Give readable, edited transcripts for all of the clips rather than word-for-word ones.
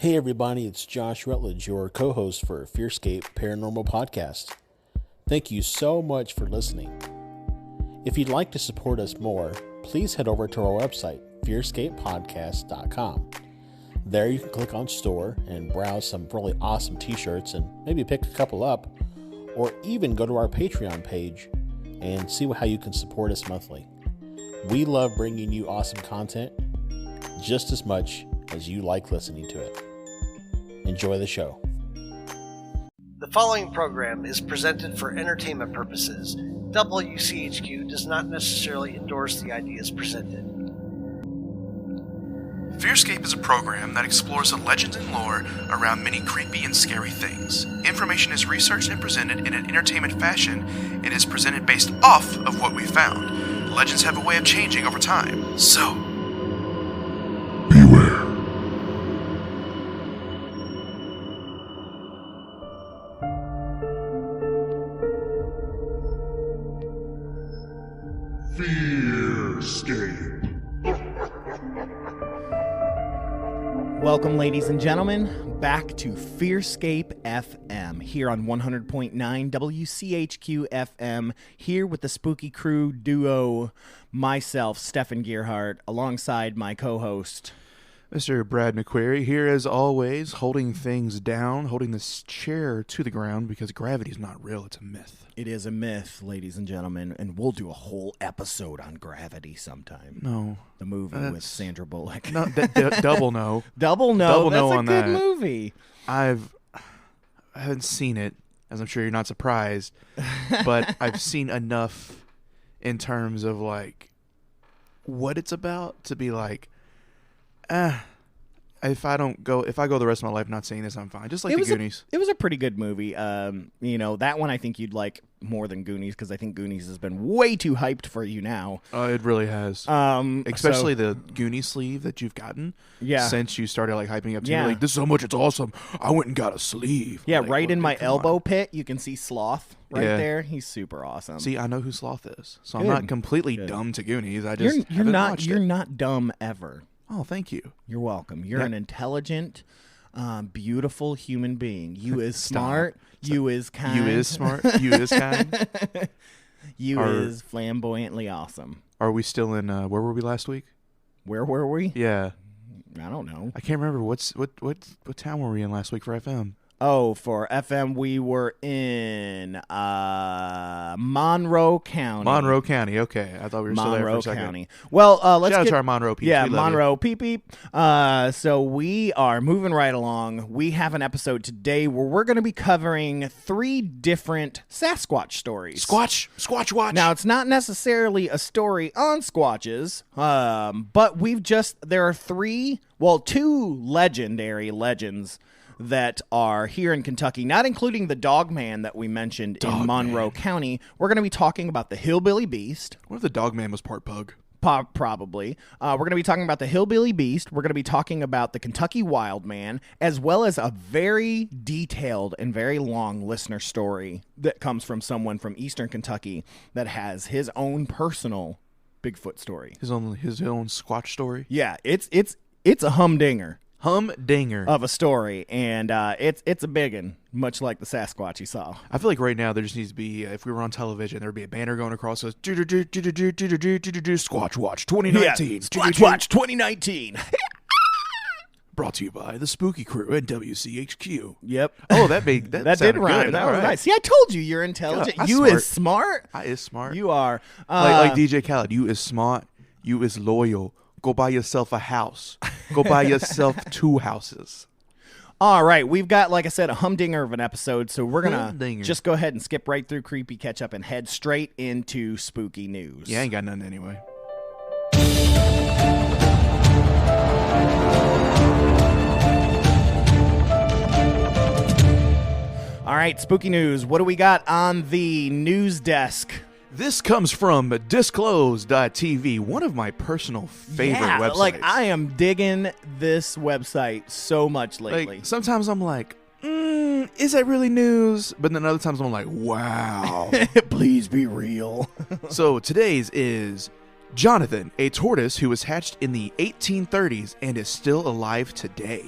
Hey everybody, it's Josh Rutledge, your co-host for FearScape Paranormal Podcast. Thank you so much for listening. If you'd like to support us more, please head over to our website, FearScapePodcast.com. There you can click on store and browse some really awesome t-shirts and maybe pick a couple up, or even go to our Patreon page and see how you can support us monthly. We love bringing you awesome content just as much as you like listening to it. Enjoy the show. The following program is presented for entertainment purposes. WCHQ does not necessarily endorse the ideas presented. FearScape is a program that explores the legends and lore around many creepy and scary things. Information is researched and presented in an entertainment fashion and is presented based off of what we found. Legends have a way of changing over time, so beware. FearScape. Welcome, ladies and gentlemen, back to FearScape FM here on 100.9 WCHQ FM, here with the spooky crew duo, myself, Stefan Gearhart, alongside my co-host, Mr. Brad McQuarrie, here as always, holding things down, holding this chair to the ground because gravity is not real, it's a myth. It is a myth, ladies and gentlemen, and we'll do a whole episode on Gravity sometime. No. The movie with Sandra Bullock. No, double no. Double no. Double That's no a on good that. movie. I haven't seen it, as I'm sure you're not surprised, but I've seen enough in terms of like what it's about to be like, if I go the rest of my life not seeing this, I'm fine. Just like the Goonies. It was a pretty good movie. That one I think you'd like more than Goonies because I think Goonies has been way too hyped for you now. It really has. Especially the Goonie sleeve that you've gotten. Yeah. Since you started like hyping up to Yeah. me, like, this is how much it's awesome. I went and got a sleeve. Yeah, Like, right in my come elbow on. pit, you can see Sloth right Yeah. there. He's super awesome. See, I know who Sloth is, so I'm Good. not completely Good. dumb to Goonies. I just you're haven't not watched you're it. not dumb ever. Oh, thank you. You're welcome. You're Yeah. an intelligent, beautiful human being. You is Stop. smart. You is kind. You is smart. You is kind. You is flamboyantly awesome. Are we still in? Where were we last week? Where were we? Yeah, I don't know. I can't remember. What town were we in last week for FM? Oh, for FM, we were in Monroe County. Monroe County. Okay, I thought we were still there for Monroe a second. County. Well, let's Shout out get to our Monroe peeps. Yeah, We love you. Monroe peep peep. So we are moving right along. We have an episode today where we're going to be covering 3 different Sasquatch stories. Squatch Watch. Now, it's not necessarily a story on Squatches, but there are 2 legendary legends that are here in Kentucky, not including the Dogman that we mentioned in Monroe County. We're going to be talking about the Hillbilly Beast. What if the Dogman was part pug? Probably. We're going to be talking about the Hillbilly Beast. We're going to be talking about the Kentucky Wild Man, as well as a very detailed and very long listener story that comes from someone from Eastern Kentucky that has his own personal Bigfoot story. His own Squatch story. Yeah, it's a humdinger. Humdinger Of a story, and it's a big one, much like the Sasquatch you saw. I feel like right now there just needs to be, if we were on television, there would be a banner going across us. Squatch Watch 2019. Squatch Watch 2019. Brought to you by the Spooky Crew at WCHQ. Yep. Oh, that did did rhyme. Good. That All was right. nice. See, I told you you're intelligent. Yeah, I'm you smart. is smart. I is smart. You are. Like DJ Khaled. You is smart. You is loyal. Go buy yourself a house. Go buy yourself 2 houses. All right. We've got, like I said, a humdinger of an episode, so we're going to Humdinger. just go ahead and skip right through Creepy Catch Up and head straight into spooky news. Yeah, I ain't got nothing anyway. All right, spooky news. What do we got on the news desk? This comes from disclose.tv, one of my personal favorite websites. Like, I am digging this website so much lately. Like, sometimes I'm like, is that really news? But then other times I'm like, wow. Please be real. So today's is Jonathan, a tortoise who was hatched in the 1830s and is still alive today.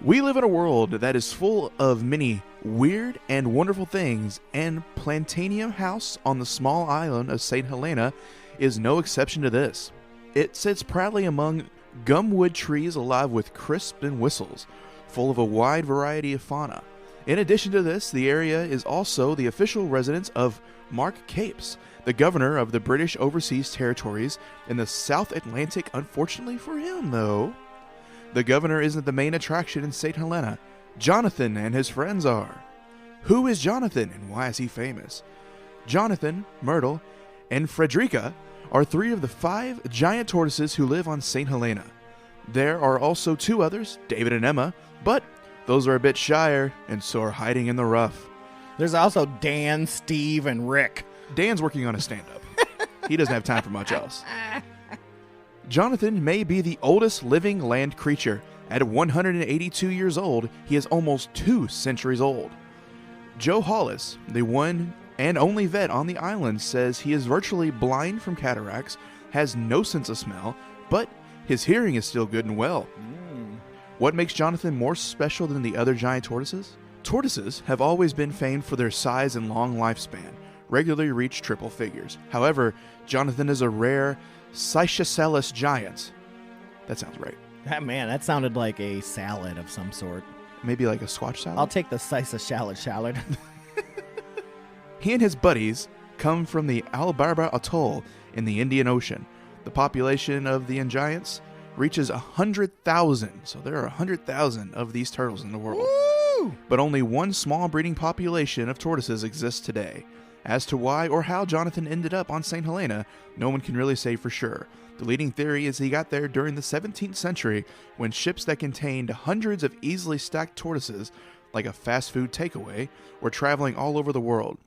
We live in a world that is full of many weird and wonderful things, and Planetarium House on the small island of St. Helena is no exception to this. It sits proudly among gumwood trees alive with crisp and whistles, full of a wide variety of fauna. In addition to this, the area is also the official residence of Mark Capes, the governor of the British Overseas Territories in the South Atlantic. Unfortunately for him, though, the governor isn't the main attraction in St. Helena. Jonathan and his friends are. Who is Jonathan and why is he famous? Jonathan, Myrtle, and Frederica are 3 of the 5 giant tortoises who live on St. Helena. There are also 2 others, David and Emma, but those are a bit shyer and so are hiding in the rough. There's also Dan, Steve, and Rick. Dan's working on a stand-up. He doesn't have time for much else. Jonathan may be the oldest living land creature. At 182 years old, he is almost 2 centuries old. Joe Hollis, the one and only vet on the island, says he is virtually blind from cataracts, has no sense of smell, but his hearing is still good and well. What makes Jonathan more special than the other giant tortoises? Tortoises have always been famed for their size and long lifespan, regularly reach triple figures. However, Jonathan is a rare Cycicellus giant. That sounds right. That sounded like a salad of some sort. Maybe like a squash salad? I'll take the Cycicellus salad. He and his buddies come from the Albarba Atoll in the Indian Ocean. The population of the giants reaches 100,000. So there are 100,000 of these turtles in the world. Woo! But only one small breeding population of tortoises exists today. As to why or how Jonathan ended up on St. Helena, no one can really say for sure. The leading theory is he got there during the 17th century when ships that contained hundreds of easily stacked tortoises, like a fast food takeaway, were traveling all over the world.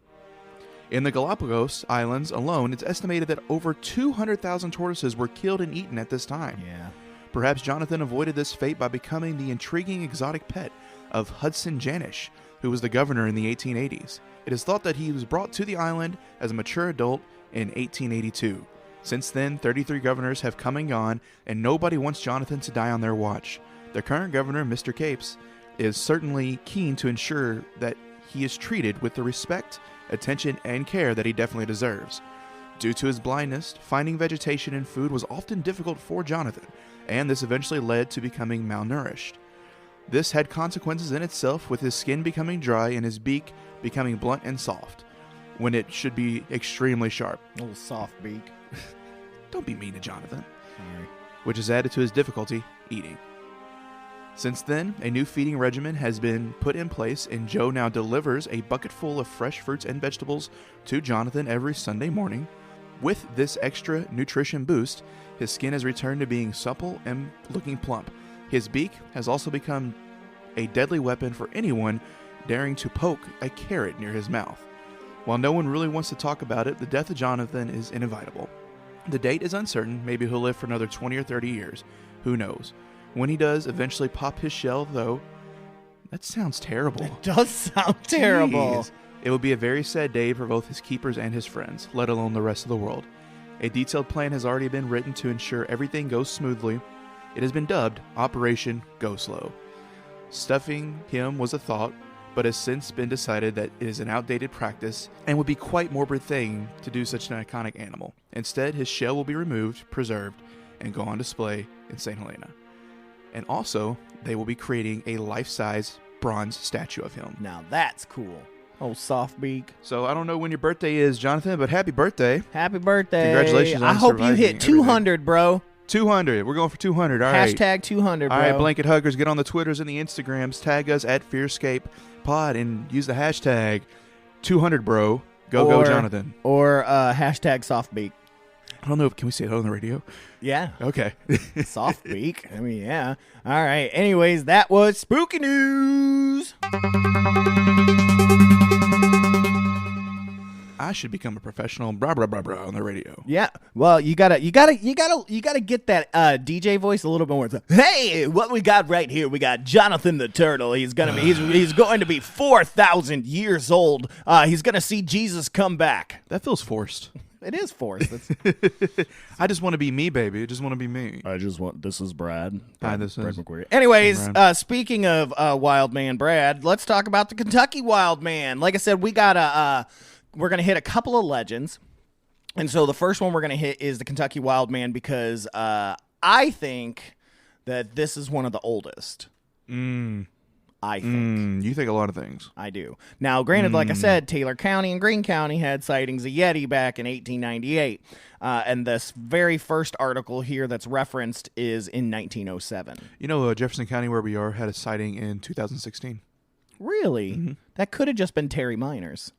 In the Galapagos Islands alone, it's estimated that over 200,000 tortoises were killed and eaten at this time. Yeah. Perhaps Jonathan avoided this fate by becoming the intriguing exotic pet of Hudson Janish, who was the governor in the 1880s. It is thought that he was brought to the island as a mature adult in 1882. Since then, 33 governors have come and gone, and nobody wants Jonathan to die on their watch. The current governor, Mr. Capes, is certainly keen to ensure that he is treated with the respect, attention, and care that he definitely deserves. Due to his blindness, finding vegetation and food was often difficult for Jonathan, and this eventually led to becoming malnourished. This had consequences in itself, with his skin becoming dry and his beak becoming blunt and soft, when it should be extremely sharp. Little soft beak. Don't be mean to Jonathan. Sorry. Which has added to his difficulty eating. Since then, a new feeding regimen has been put in place, and Joe now delivers a bucket full of fresh fruits and vegetables to Jonathan every Sunday morning. With this extra nutrition boost, his skin has returned to being supple and looking plump. His beak has also become a deadly weapon for anyone daring to poke a carrot near his mouth. While no one really wants to talk about it, the death of Jonathan is inevitable. The date is uncertain. Maybe he'll live for another 20 or 30 years. Who knows? When he does eventually pop his shell, though, that sounds terrible. It does sound terrible. Jeez. It will be a very sad day for both his keepers and his friends, let alone the rest of the world. A detailed plan has already been written to ensure everything goes smoothly. It has been dubbed Operation Go Slow. Stuffing him was a thought, but has since been decided that it is an outdated practice and would be quite morbid thing to do such an iconic animal. Instead, his shell will be removed, preserved, and go on display in St. Helena. And also, they will be creating a life-size bronze statue of him. Now that's cool. Oh, soft beak. So I don't know when your birthday is, Jonathan, but happy birthday. Happy birthday. Congratulations on I hope you surviving hit 200, everything. bro. 200. We're going for 200. All right. Hashtag 200, bro. All right, Blanket Huggers, get on the Twitters and the Instagrams. Tag us at FearScape Pod and use the hashtag 200, bro. Go, Jonathan. Or hashtag soft beak. I don't know. Can we say it on the radio? Yeah. Okay. Soft beak. I mean, yeah. All right. Anyways, that was Spooky News. I should become a professional blah blah blah blah on the radio. Yeah. Well, you gotta get that DJ voice a little bit more. Hey, what we got right here? We got Jonathan the Turtle. He's going to be 4,000 years old. He's gonna see Jesus come back. That feels forced. It is forced. I just want to be me, baby. I just want to be me. This is Brad. Hi, this is McQuarrie. Anyways, Brad. Speaking of Wild Man Brad, let's talk about the Kentucky Wild Man. Like I said, we're going to hit a couple of legends. And so the first one we're going to hit is the Kentucky Wild Man because I think that this is one of the oldest. I think. You think a lot of things. I do. Now, granted, like I said, Taylor County and Greene County had sightings of Yeti back in 1898. And this very first article here that's referenced is in 1907. You know, Jefferson County, where we are, had a sighting in 2016. Really? Mm-hmm. That could have just been Terry Miners.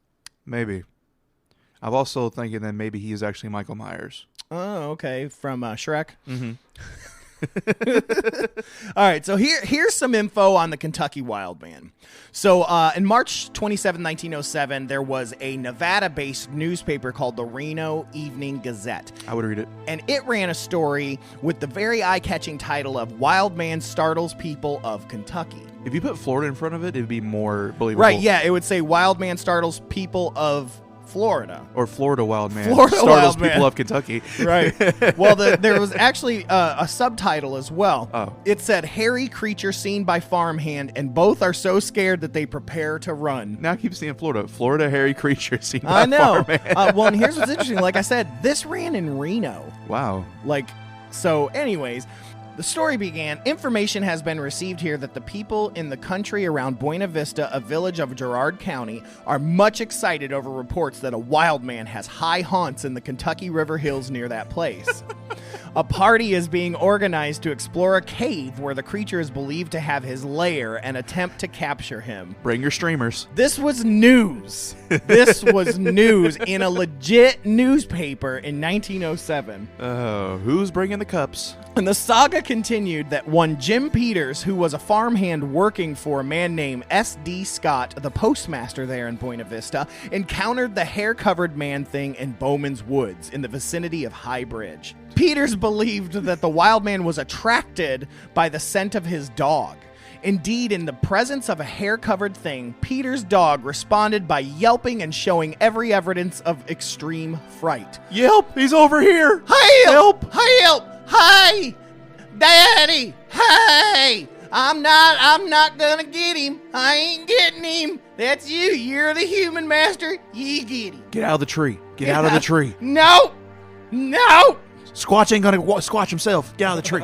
Maybe. I'm also thinking that maybe he is actually Michael Myers. Oh, okay. From Shrek? Mm-hmm. All right, so here's some info on the Kentucky Wild Man. So in March 27, 1907, there was a Nevada-based newspaper called the Reno Evening Gazette. I would read it. And it ran a story with the very eye-catching title of Wild Man Startles People of Kentucky. If you put Florida in front of it, it'd be more believable. Right, yeah, it would say Wild Man Startles People of Florida. Or Florida Wild Man. Florida Startles Wild Man. people of Kentucky. Right. Well, there was actually a subtitle as well. Oh. It said, hairy creature seen by farmhand, and both are so scared that they prepare to run. Now I keep seeing Florida. Florida hairy creature seen by I know. farmhand. Well, and here's what's interesting. Like I said, this ran in Reno. Wow. So anyways, the story began, information has been received here that the people in the country around Buena Vista, a village of Girard County, are much excited over reports that a wild man has high haunts in the Kentucky River Hills near that place. A party is being organized to explore a cave where the creature is believed to have his lair and attempt to capture him. Bring your streamers. This was news. This was news in a legit newspaper in 1907. Who's bringing the cups? And the saga continued that one Jim Peters, who was a farmhand working for a man named S.D. Scott, the postmaster there in Buena Vista, encountered the hair-covered man-thing in Bowman's Woods in the vicinity of High Bridge. Peters believed that the wild man was attracted by the scent of his dog. Indeed, in the presence of a hair-covered thing, Peter's dog responded by yelping and showing every evidence of extreme fright. Yelp! He's over here! Help! Help! Hey! Daddy! Hey! I'm not gonna get him. I ain't getting him. That's you. You're the human master. You get him. Get out of the tree. Get out of the tree. No! No! Squatch ain't gonna squatch himself. Get out of the tree.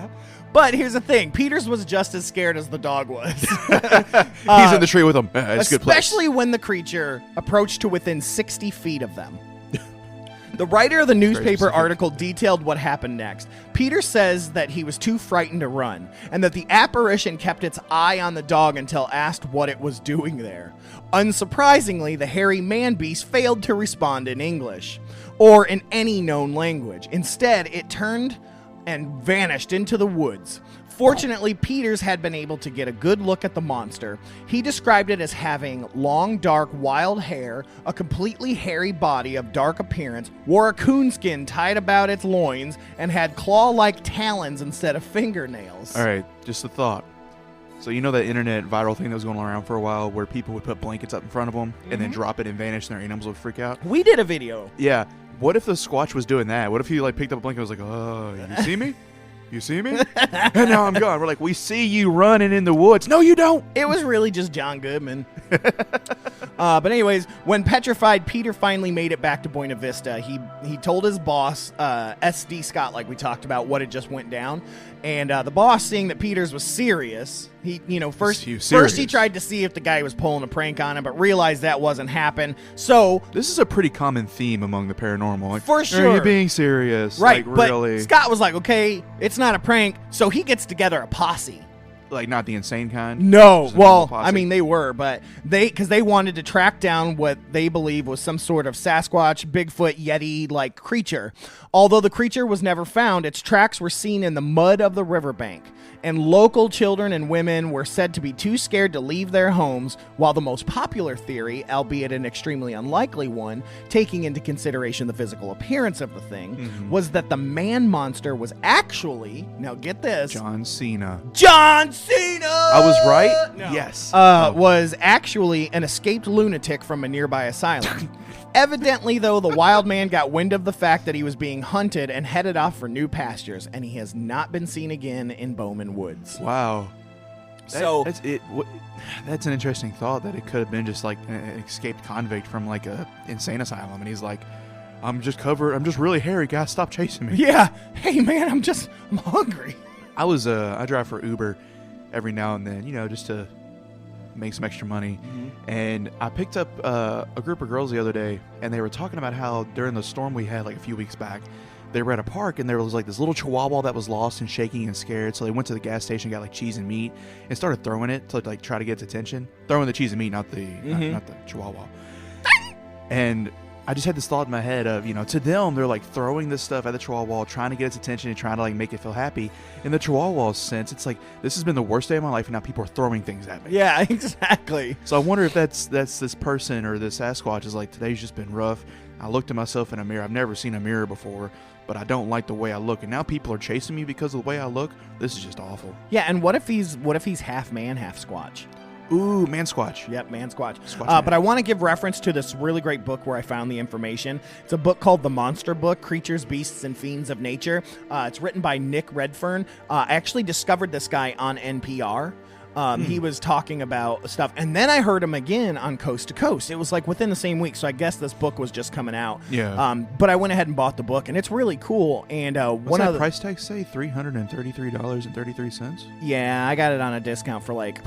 But here's the thing. Peters was just as scared as the dog was. He's in the tree with him. It's a good place. Especially when the creature approached to within 60 feet of them. The writer of the newspaper article detailed what happened next. Peter says that he was too frightened to run, and that the apparition kept its eye on the dog until asked what it was doing there. Unsurprisingly, the hairy man-beast failed to respond in English, or in any known language. Instead, it turned and vanished into the woods. Fortunately, Peters had been able to get a good look at the monster. He described it as having long, dark, wild hair, a completely hairy body of dark appearance, wore a coonskin tied about its loins, and had claw-like talons instead of fingernails. All right, just a thought. So you know that internet viral thing that was going around for a while where people would put blankets up in front of them and then drop it and vanish and their animals would freak out? We did a video. Yeah. What if the Squatch was doing that? What if he picked up a blanket and was like, oh, you see me? You see me? And now I'm gone. We're like, we see you running in the woods. No, you don't. It was really just John Goodman. But anyways, when petrified, Peter finally made it back to Buena Vista. He told his boss, S.D. Scott, like we talked about, what had just went down. And the boss, seeing that Peters was serious, first he tried to see if the guy was pulling a prank on him, but realized that wasn't happening. So this is a pretty common theme among the paranormal. For sure. Are you being serious? Right, really? But Scott was like, okay, it's not a prank. So he gets together a posse. Like, not the insane kind? No. Well, I mean, they were, but because they wanted to track down what they believe was some sort of Sasquatch, Bigfoot, Yeti-like creature. Although the creature was never found, its tracks were seen in the mud of the riverbank. and local children and women were said to be too scared to leave their homes, while the most popular theory, albeit an extremely unlikely one, taking into consideration the physical appearance of the thing, was that the man monster was actually, now get this, John Cena. I was right? No. Yes. Was actually an escaped lunatic from a nearby asylum. Evidently, though, the wild man got wind of the fact that he was being hunted and headed off for new pastures, and he has not been seen again in Bowman Woods. Wow. That's an interesting thought, that it could have been just like an escaped convict from like a insane asylum, and he's like, I'm just really hairy, guys, stop chasing me. Yeah. Hey, man, I'm hungry. I drive for Uber every now and then, just to make some extra money. And I picked up a group of girls the other day, and they were talking about how during the storm we had like a few weeks back, they were at a park, and there was like this little chihuahua that was lost and shaking and scared. So they went to the gas station, got like cheese and meat, and started throwing it to like try to get its attention. Throwing the cheese and meat, not the chihuahua. And I just had this thought in my head of, to them, they're like throwing this stuff at the chihuahua, trying to get its attention and trying to like make it feel happy. In the chihuahua's sense, it's like, this has been the worst day of my life, and now people are throwing things at me. Yeah, exactly. So I wonder if that's this person or this Sasquatch is like, today's just been rough. I looked at myself in a mirror. I've never seen a mirror before, but I don't like the way I look. And now people are chasing me because of the way I look. This is just awful. Yeah, and what if he's half man, half Squatch? Ooh, man Squatch. Yep, man Squatch. Man. But I want to give reference to this really great book where I found the information. It's a book called The Monster Book, Creatures, Beasts, and Fiends of Nature. It's written by Nick Redfern. I actually discovered this guy on NPR. He was talking about stuff, and then I heard him again on Coast to Coast. It was like within the same week, so I guess this book was just coming out. Yeah. But I went ahead and bought the book, and it's really cool. And what's that price tag say? $333.33. Yeah, I got it on a discount for like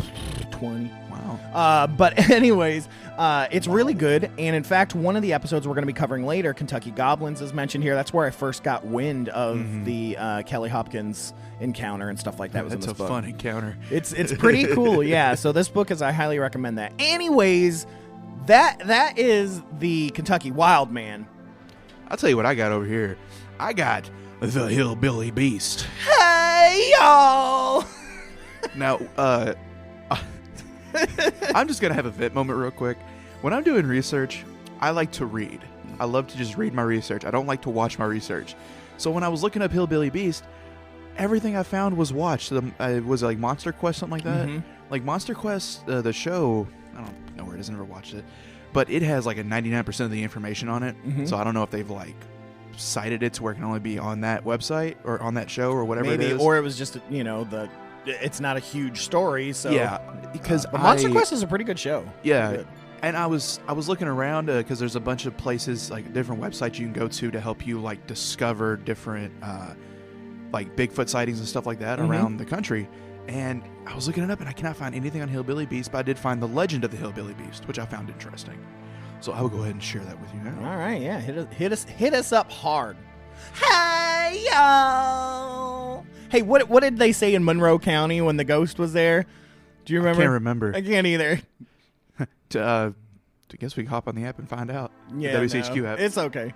$20. Wow. But anyways, it's really good. And in fact, one of the episodes we're going to be covering later, Kentucky Goblins, is mentioned here. That's where I first got wind of the Kelly Hopkins encounter and stuff like that. Was in this book. That's a fun encounter. It's pretty cool. Yeah. So this book I highly recommend that. Anyways, that is the Kentucky Wild Man. I'll tell you what I got over here. I got the Hillbilly Beast. Hey, y'all. Now, I'm just going to have a vent moment real quick. When I'm doing research, I like to read. I love to just read my research. I don't like to watch my research. So when I was looking up Hillbilly Beast, everything I found was watched. It was like Monster Quest, something like that. Like Monster Quest, the show, I don't know where it is. I never watched it. But it has like a 99% of the information on it. So I don't know if they've like cited it to where it can only be on that website or on that show or whatever it is. Or it was just, it's not a huge story. So yeah, because Monster Quest is a pretty good show. Yeah. And I was looking around because there's a bunch of places, like different websites you can go to help you like discover different like Bigfoot sightings and stuff like that around the country. And I was looking it up, and I cannot find anything on Hillbilly Beast, but I did find the legend of the Hillbilly Beast, which I found interesting. So I will go ahead and share that with you now. All right, yeah, hit us up hard. Hey yo! Hey, what did they say in Monroe County when the ghost was there? Do you remember? I can't remember. I can't either. I guess we can hop on the app and find out. Yeah, the WCHQ app. It's okay.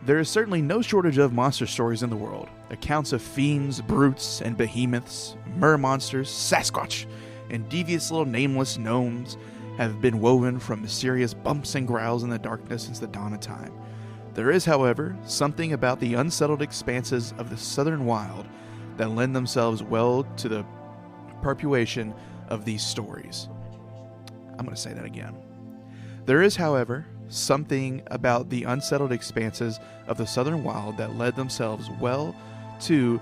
There is certainly no shortage of monster stories in the world. Accounts of fiends, brutes, and behemoths, mer-monsters, Sasquatch, and devious little nameless gnomes have been woven from mysterious bumps and growls in the darkness since the dawn of time. There is, however, something about the unsettled expanses of the southern wild that lend themselves well to the perpetuation of these stories. I'm going to say that again. There is, however, something about the unsettled expanses of the southern wild that led themselves well to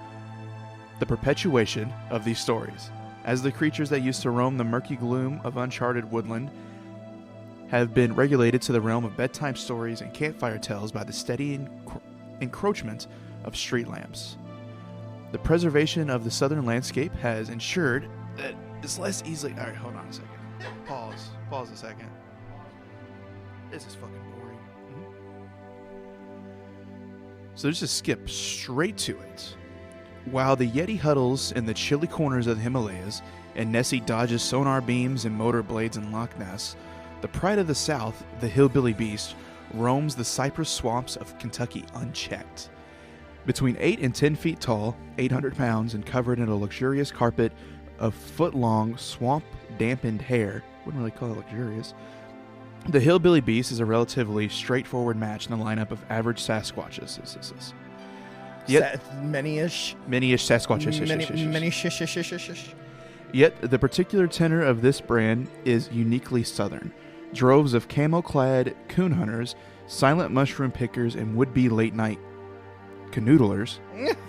the perpetuation of these stories, as the creatures that used to roam the murky gloom of uncharted woodland have been regulated to the realm of bedtime stories and campfire tales by the steady encroachment of street lamps. The preservation of the southern landscape has ensured that it's less easily... Alright, hold on a second. Pause a second. This is fucking boring. So let's just skip straight to it. While the Yeti huddles in the chilly corners of the Himalayas, and Nessie dodges sonar beams and motor blades in Loch Ness, the pride of the South, the Hillbilly Beast, roams the cypress swamps of Kentucky unchecked. Between 8 and 10 feet tall, 800 pounds, and covered in a luxurious carpet of foot-long, swamp-dampened hair. Wouldn't really call it luxurious. The Hillbilly Beast is a relatively straightforward match in the lineup of average Sasquatches. Many-ish. Many-ish Sasquatches. Many-ish. Yet, the particular tenor of this brand is uniquely southern. Droves of camo-clad coon hunters, silent mushroom pickers, and would-be late-night canoodlers.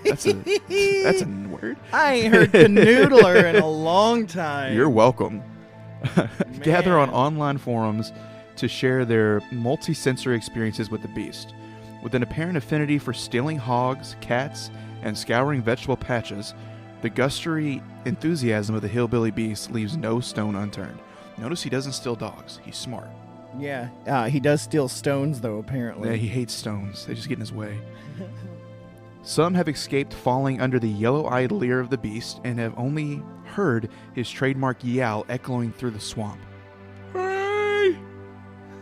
That's a word. I ain't heard canoodler in a long time. You're welcome. Gather on online forums to share their multi-sensory experiences with the beast. With an apparent affinity for stealing hogs, cats, and scouring vegetable patches, the gustery enthusiasm of the Hillbilly Beast leaves no stone unturned. Notice he doesn't steal dogs. He's smart. Yeah. He does steal stones, though, apparently. Yeah, he hates stones. They just get in his way. Some have escaped falling under the yellow-eyed leer of the beast and have only heard his trademark yowl echoing through the swamp. Hey!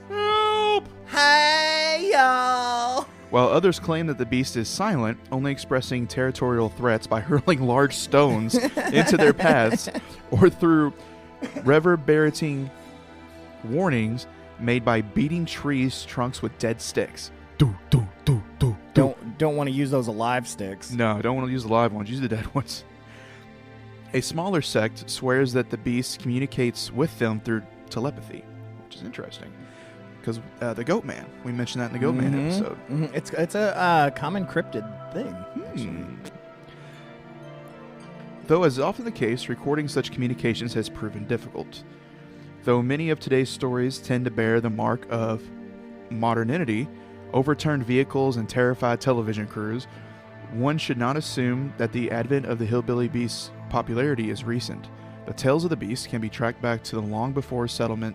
Help! Hey, y'all! While others claim that the beast is silent, only expressing territorial threats by hurling large stones into their paths or through reverberating warnings made by beating trees' trunks with dead sticks. Don't want to use those alive sticks. No, don't want to use the live ones. Use the dead ones. A smaller sect swears that the beast communicates with them through telepathy, which is interesting. Because the Goat Man, we mentioned that in the Goat Man episode. Mm-hmm. It's a common cryptid thing. Though, as is often the case, recording such communications has proven difficult. Though many of today's stories tend to bear the mark of modernity, overturned vehicles, and terrified television crews, one should not assume that the advent of the Hillbilly Beast's popularity is recent. The tales of the beast can be tracked back to the long before settlement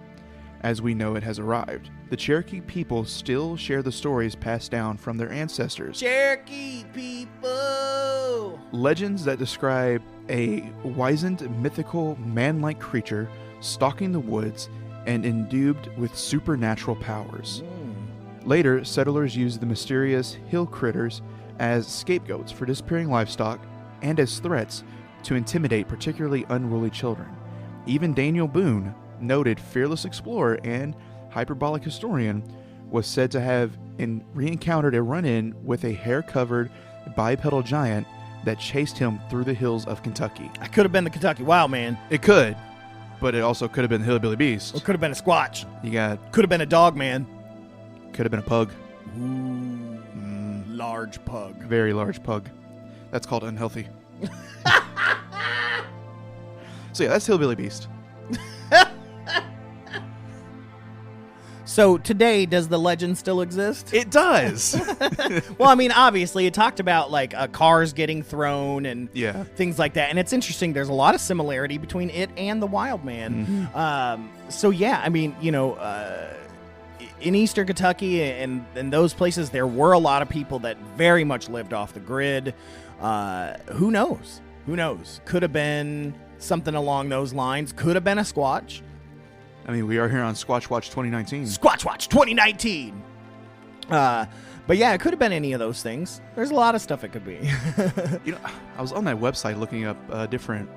as we know it has arrived. The Cherokee people still share the stories passed down from their ancestors. Cherokee people! Legends that describe a wizened, mythical, man-like creature stalking the woods and endued with supernatural powers. Later, settlers used the mysterious hill critters as scapegoats for disappearing livestock and as threats to intimidate particularly unruly children. Even Daniel Boone, noted fearless explorer and hyperbolic historian, was said to have re-encountered a run-in with a hair-covered bipedal giant that chased him through the hills of Kentucky. I could have been the Kentucky Wild Man. It could, but it also could have been the Hillbilly Beast. Or could have been a Squatch. Could have been a Dogman. Could have been a pug. Ooh, large pug. Very large pug. That's called unhealthy. So yeah, that's Hillbilly Beast. So today, does the legend still exist? It does. Well, I mean, obviously, it talked about like cars getting thrown and things like that. And it's interesting. There's a lot of similarity between it and the Wild Man. So yeah, I mean, you know, in Eastern Kentucky and those places, there were a lot of people that very much lived off the grid. Who knows? Who knows? Could have been something along those lines. Could have been a Squatch. I mean, we are here on SQUATCH WATCH 2019. SQUATCH WATCH 2019! But yeah, it could have been any of those things. There's a lot of stuff it could be. You know, I was on that website looking up different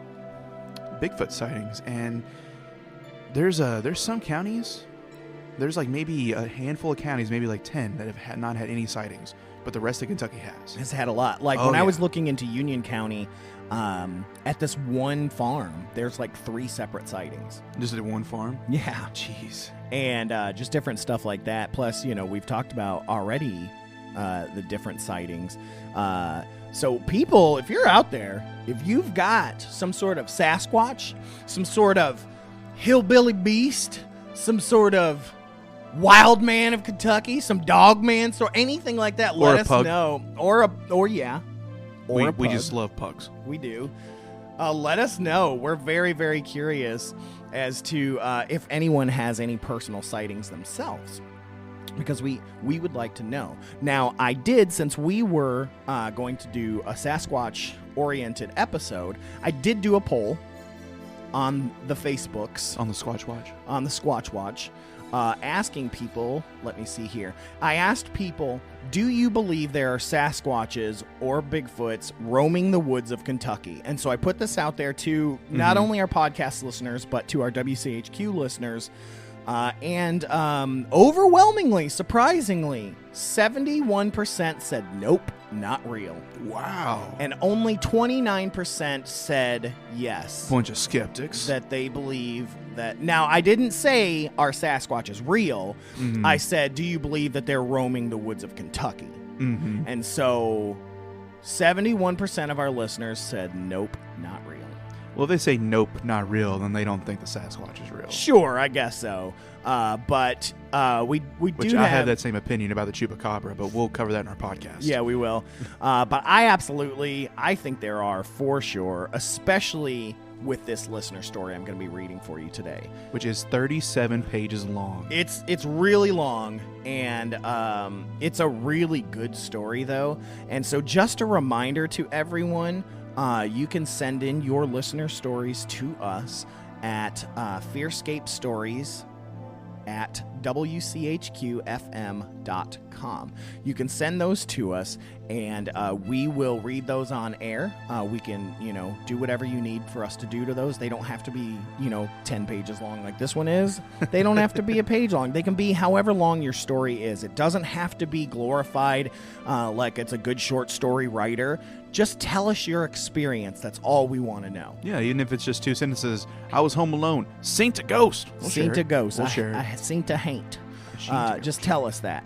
Bigfoot sightings, and there's some counties, there's like maybe a handful of counties, maybe like 10, that have not had any sightings, but the rest of Kentucky has. It's had a lot. Like when I was looking into Union County, at this one farm, there's like 3 separate sightings. Just at one farm? Yeah. Jeez. And just different stuff like that. Plus, you know, we've talked about already the different sightings. So people, if you're out there, if you've got some sort of Sasquatch, some sort of Hillbilly Beast, some sort of Wild Man of Kentucky, some Dogman, or anything like that, let us know. We just love pugs. We do. Let us know. We're very, very curious as to if anyone has any personal sightings themselves, because we would like to know. Now, I did, since we were going to do a Sasquatch-oriented episode, I did do a poll on the Facebooks. On the SQUATCH WATCH. On the SQUATCH WATCH. asking people, let me see here. I asked people, do you believe there are Sasquatches or Bigfoots roaming the woods of Kentucky? And so I put this out there to not only our podcast listeners, but to our WCHQ listeners. And overwhelmingly, surprisingly, 71% said nope, not real. Wow. And only 29% said yes. Bunch of skeptics. That they believe that. Now, I didn't say are Sasquatches real. I said, do you believe that they're roaming the woods of Kentucky? And so 71% of our listeners said nope, not real. Well, if they say nope, not real, then they don't think the Sasquatch is real. Sure, I guess so. But we Which do I have that same opinion about the Chupacabra, but we'll cover that in our podcast. Yeah, we will. But I think there are for sure, especially with this listener story I'm going to be reading for you today. Which is 37 pages long. It's really long, and it's a really good story, though. And so just a reminder to everyone, you can send in your listener stories to us at FearScape Stories at WCHQFM.com. You can send those to us, and we will read those on air. We can, do whatever you need for us to do to those. They don't have to be, 10 pages long like this one is. They don't have to be a page long. They can be however long your story is. It doesn't have to be glorified like it's a good short story writer. Just tell us your experience. That's all we want to know. Yeah, even if it's just 2 sentences. I was home alone. Seen a ghost. Seen a ghost. We'll share it. I seen a haint. Just tell us that.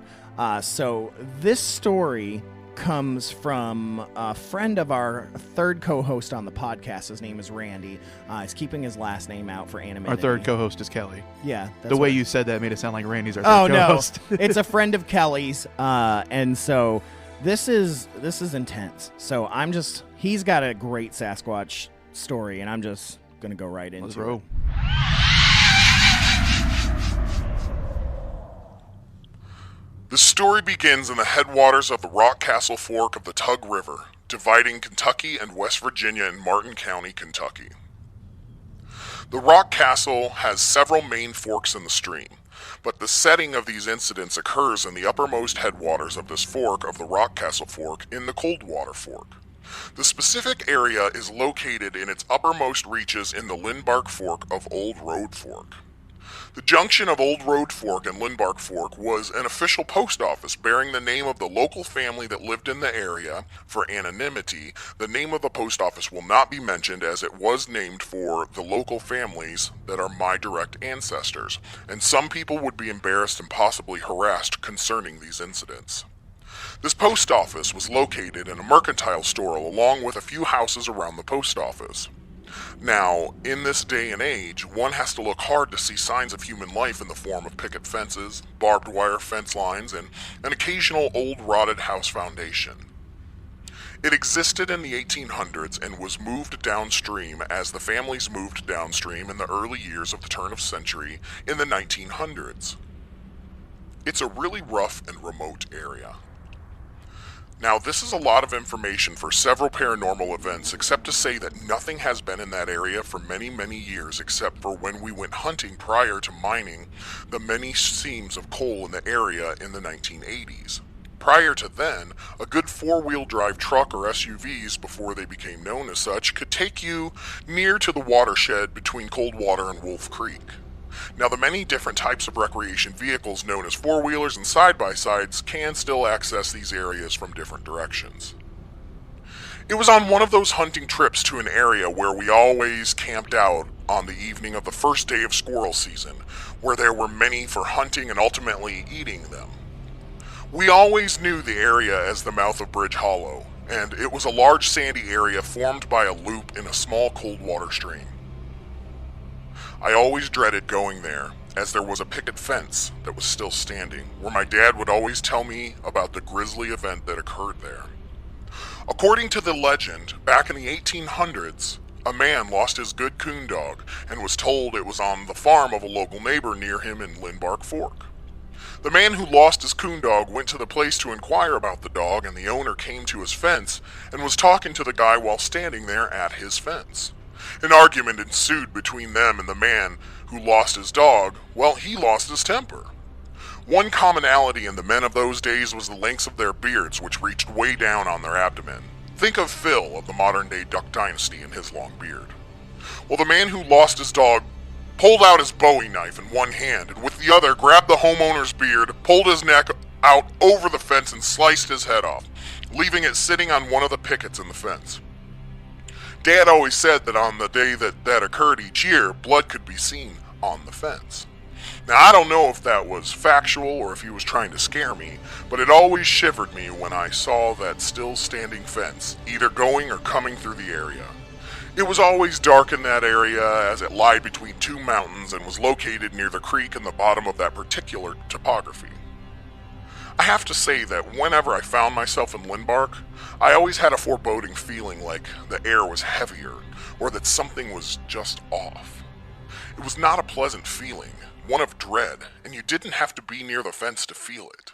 So this story comes from a friend of our third co-host on the podcast. His name is Randy. He's keeping his last name out for anonymity. Our third co-host is Kelly. Yeah. The way you said that made it sound like Randy's our third co-host. No. It's a friend of Kelly's. And so this is intense. So he's got a great Sasquatch story, and I'm just going to go right into Let's roll. it. The story begins in the headwaters of the Rock Castle Fork of the Tug River, dividing Kentucky and West Virginia in Martin County, Kentucky. The Rock Castle has several main forks in the stream, but the setting of these incidents occurs in the uppermost headwaters of this fork of the Rock Castle Fork in the Coldwater Fork. The specific area is located in its uppermost reaches in the Lindbark Fork of Old Road Fork. The junction of Old Road Fork and Lindbark Fork was an official post office bearing the name of the local family that lived in the area. For anonymity, the name of the post office will not be mentioned, as it was named for the local families that are my direct ancestors, and some people would be embarrassed and possibly harassed concerning these incidents. This post office was located in a mercantile store along with a few houses around the post office. Now, in this day and age, one has to look hard to see signs of human life in the form of picket fences, barbed wire fence lines, and an occasional old rotted house foundation. It existed in the 1800s and was moved downstream as the families moved downstream in the early years of the turn of century in the 1900s. It's a really rough and remote area. Now, this is a lot of information for several paranormal events, except to say that nothing has been in that area for many, many years, except for when we went hunting prior to mining the many seams of coal in the area in the 1980s. Prior to then, a good four-wheel drive truck or SUVs, before they became known as such, could take you near to the watershed between Coldwater and Wolf Creek. Now, the many different types of recreation vehicles known as four-wheelers and side-by-sides can still access these areas from different directions. It was on one of those hunting trips to an area where we always camped out on the evening of the first day of squirrel season, where there were many for hunting and ultimately eating them. We always knew the area as the mouth of Bridge Hollow, and it was a large sandy area formed by a loop in a small cold water stream. I always dreaded going there, as there was a picket fence that was still standing, where my dad would always tell me about the grisly event that occurred there. According to the legend, back in the 1800s, a man lost his good coon dog and was told it was on the farm of a local neighbor near him in Lindbark Fork. The man who lost his coon dog went to the place to inquire about the dog, and the owner came to his fence and was talking to the guy while standing there at his fence. An argument ensued between them and the man, who lost his dog, well, he lost his temper. One commonality in the men of those days was the lengths of their beards, which reached way down on their abdomen. Think of Phil of the modern-day Duck Dynasty and his long beard. Well, the man who lost his dog pulled out his Bowie knife in one hand, and with the other grabbed the homeowner's beard, pulled his neck out over the fence, and sliced his head off, leaving it sitting on one of the pickets in the fence. Dad always said that on the day that occurred each year, blood could be seen on the fence. Now, I don't know if that was factual or if he was trying to scare me, but it always shivered me when I saw that still standing fence, either going or coming through the area. It was always dark in that area as it lied between two mountains and was located near the creek in the bottom of that particular topography. I have to say that whenever I found myself in Lindbark, I always had a foreboding feeling like the air was heavier or that something was just off. It was not a pleasant feeling, one of dread, and you didn't have to be near the fence to feel it.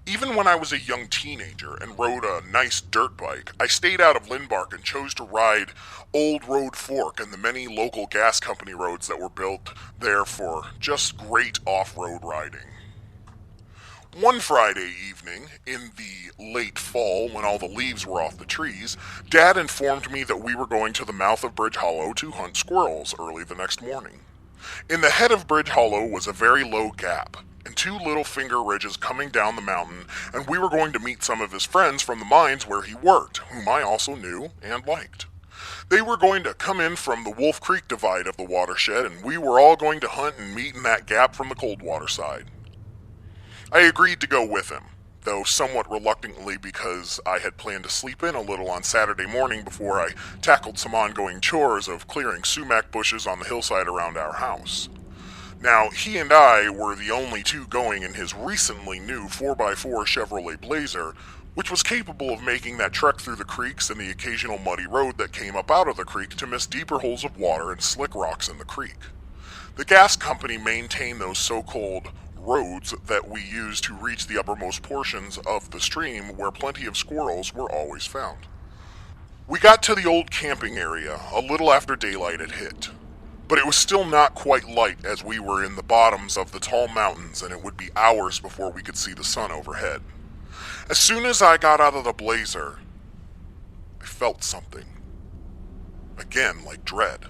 Even when I was a young teenager and rode a nice dirt bike, I stayed out of Lindbark and chose to ride Old Road Fork and the many local gas company roads that were built there for just great off-road riding. One Friday evening, in the late fall when all the leaves were off the trees, Dad informed me that we were going to the mouth of Bridge Hollow to hunt squirrels early the next morning. In the head of Bridge Hollow was a very low gap, and two little finger ridges coming down the mountain, and we were going to meet some of his friends from the mines where he worked, whom I also knew and liked. They were going to come in from the Wolf Creek divide of the watershed, and we were all going to hunt and meet in that gap from the Coldwater side. I agreed to go with him, though somewhat reluctantly because I had planned to sleep in a little on Saturday morning before I tackled some ongoing chores of clearing sumac bushes on the hillside around our house. Now, he and I were the only two going in his recently new 4x4 Chevrolet Blazer, which was capable of making that trek through the creeks and the occasional muddy road that came up out of the creek to miss deeper holes of water and slick rocks in the creek. The gas company maintained those so-called roads that we used to reach the uppermost portions of the stream where plenty of squirrels were always found. We got to the old camping area a little after daylight had hit, but it was still not quite light as we were in the bottoms of the tall mountains and it would be hours before we could see the sun overhead. As soon as I got out of the Blazer, I felt something. Again, like dread.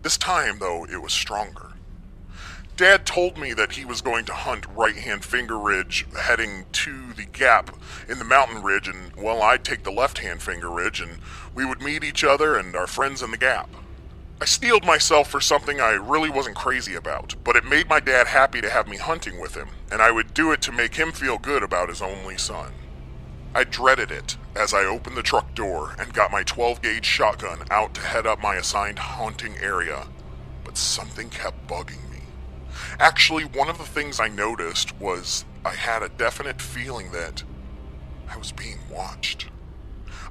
This time, though, it was stronger. Dad told me that he was going to hunt right-hand finger ridge heading to the gap in the mountain ridge, and, well, I'd take the left-hand finger ridge, and we would meet each other and our friends in the gap. I steeled myself for something I really wasn't crazy about, but it made my dad happy to have me hunting with him, and I would do it to make him feel good about his only son. I dreaded it as I opened the truck door and got my 12-gauge shotgun out to head up my assigned hunting area, but something kept bugging me. Actually, one of the things I noticed was I had a definite feeling that I was being watched.